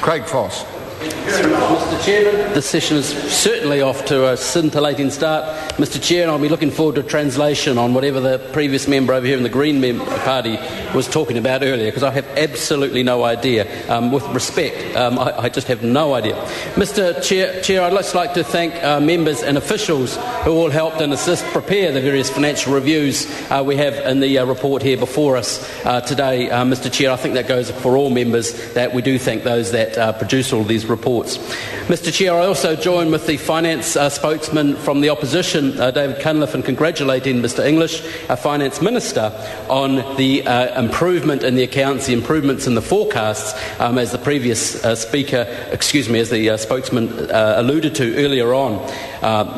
Craig Foss. Mr. Chairman, this session is certainly off to a scintillating start. Mr. Chair, and I'll be looking forward to translation on whatever the previous member over here in the Green Party was talking about earlier, because I have absolutely no idea. With respect, I just have no idea. Mr. Chair, I'd just like to thank members and officials who all helped and assist prepare the various financial reviews we have in the report here before us today. Mr. Chair, I think that goes for all members, that we do thank those that produce all these reports. Mr. Chair, I also join with the finance spokesman from the opposition, David Cunliffe, in congratulating Mr. English, our finance minister, on the improvement in the accounts, the improvements in the forecasts, as the previous as the spokesman alluded to earlier on,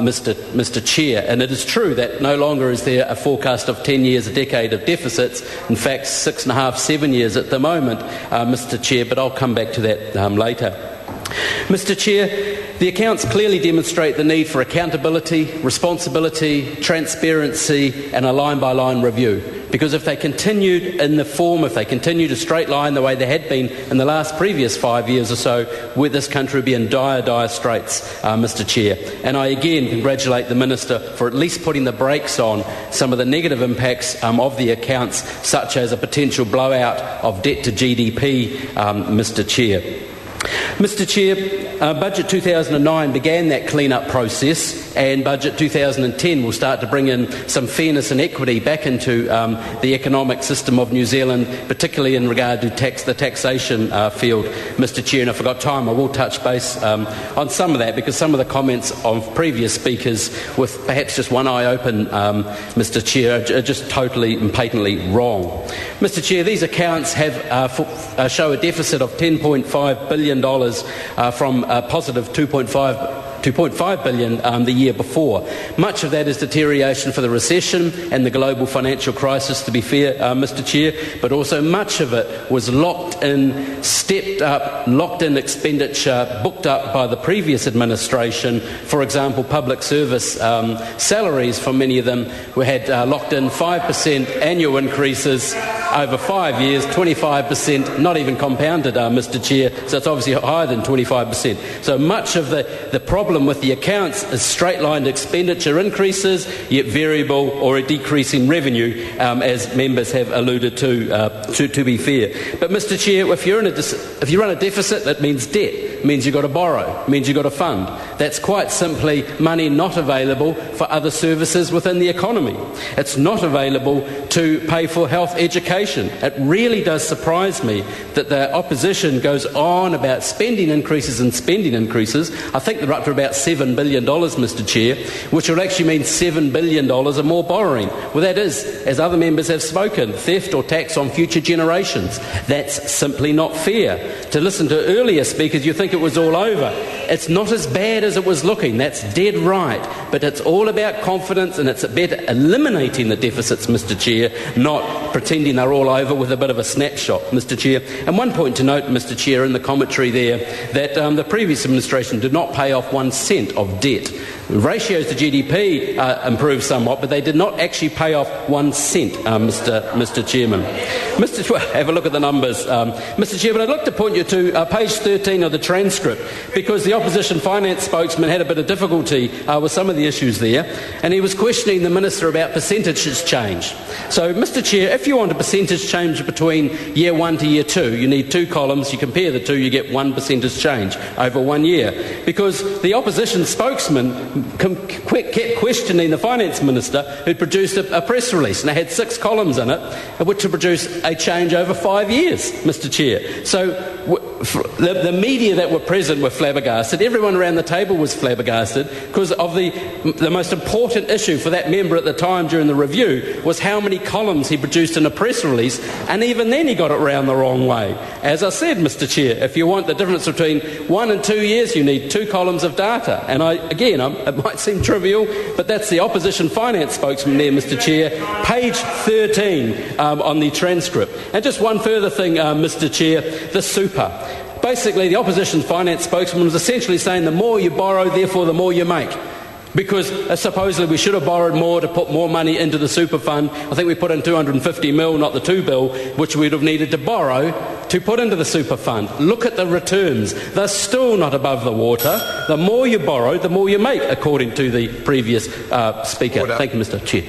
Mr. Chair. And it is true that no longer is there a forecast of 10 years, a decade of deficits. In fact, 6.5, 7 years at the moment, Mr. Chair, but I'll come back to that later. Mr. Chair, the accounts clearly demonstrate the need for accountability, responsibility, transparency and a line-by-line review. Because if they continued in the form, if they continued a straight line the way they had been in the last previous 5 years or so, this country would be in dire, dire straits, Mr. Chair. And I again congratulate the Minister for at least putting the brakes on some of the negative impacts of the accounts, such as a potential blowout of debt to GDP, Mr. Chair. Mr. Chair, Budget 2009 began that clean-up process, and Budget 2010 will start to bring in some fairness and equity back into the economic system of New Zealand, particularly in regard to the taxation field, Mr. Chair. And if I've got time, I will touch base on some of that, because some of the comments of previous speakers, with perhaps just one eye open, Mr. Chair, are just totally and patently wrong. Mr. Chair, these accounts have show a deficit of $10.5 billion from a positive $2.5 billion the year before. Much of that is deterioration for the recession and the global financial crisis, to be fair, Mr. Chair, but also much of it was locked-in, stepped-up, locked-in expenditure booked up by the previous administration. For example, public service salaries for many of them had locked-in 5% annual increases over 5 years, 25%, not even compounded, Mr. Chair, so it's obviously higher than 25%. So much of the problem with the accounts is straight-lined expenditure increases, yet variable or a decrease in revenue, as members have alluded to be fair. But, Mr. Chair, if you run a deficit, that means debt. It means you've got to borrow. It means you've got to fund. That's quite simply money not available for other services within the economy. It's not available to pay for health education. It really does surprise me that the opposition goes on about spending increases and spending increases. I think they're up to about $7 billion, Mr. Chair, which will actually mean $7 billion or more borrowing. Well, that is, as other members have spoken, theft or tax on future generations. That's simply not fair. To listen to earlier speakers, you think it was all over. It's not as bad as it was looking. That's dead right. But it's all about confidence, and it's about eliminating the deficits, Mr. Chair, not pretending they're all over with a bit of a snapshot, Mr. Chair. And one point to note, Mr. Chair, in the commentary there, that the previous administration did not pay off 1 cent of debt. Ratios to GDP improved somewhat, but they did not actually pay off 1 cent, Mr. Chairman. Have a look at the numbers, Mr. Chair, but I'd like to point you to page 13 of the transcript, because the opposition finance spokesman had a bit of difficulty with some of the issues there, and he was questioning the Minister about percentages change. So, Mr. Chair, if you want a percentage change between year 1 to year 2, you need 2 columns, you compare the two, you get 1 percentage change over 1 year. Because the opposition spokesman kept questioning the finance minister, who'd produced a press release, and it had 6 columns in it, which would produce a change over 5 years, Mr. Chair. So the media that were present were flabbergasted. Everyone around the table was flabbergasted, because of the most important issue for that member at the time during the review was how many columns he produced in a press release, and even then he got it round the wrong way. As I said, Mr. Chair, if you want the difference between 1 and 2 years, you need 2 columns of data. And it might seem trivial, but that's the opposition finance spokesman there, Mr. Chair, page 13 on the transcript. And just one further thing, Mr. Chair, the super. Basically, the opposition finance spokesman was essentially saying the more you borrow, therefore the more you make. Because supposedly we should have borrowed more to put more money into the super fund. I think we put in 250 mil, not the 2 bill, which we'd have needed to borrow to put into the super fund. Look at the returns. They're still not above the water. The more you borrow, the more you make, according to the previous speaker. Order. Thank you, Mr. Chair.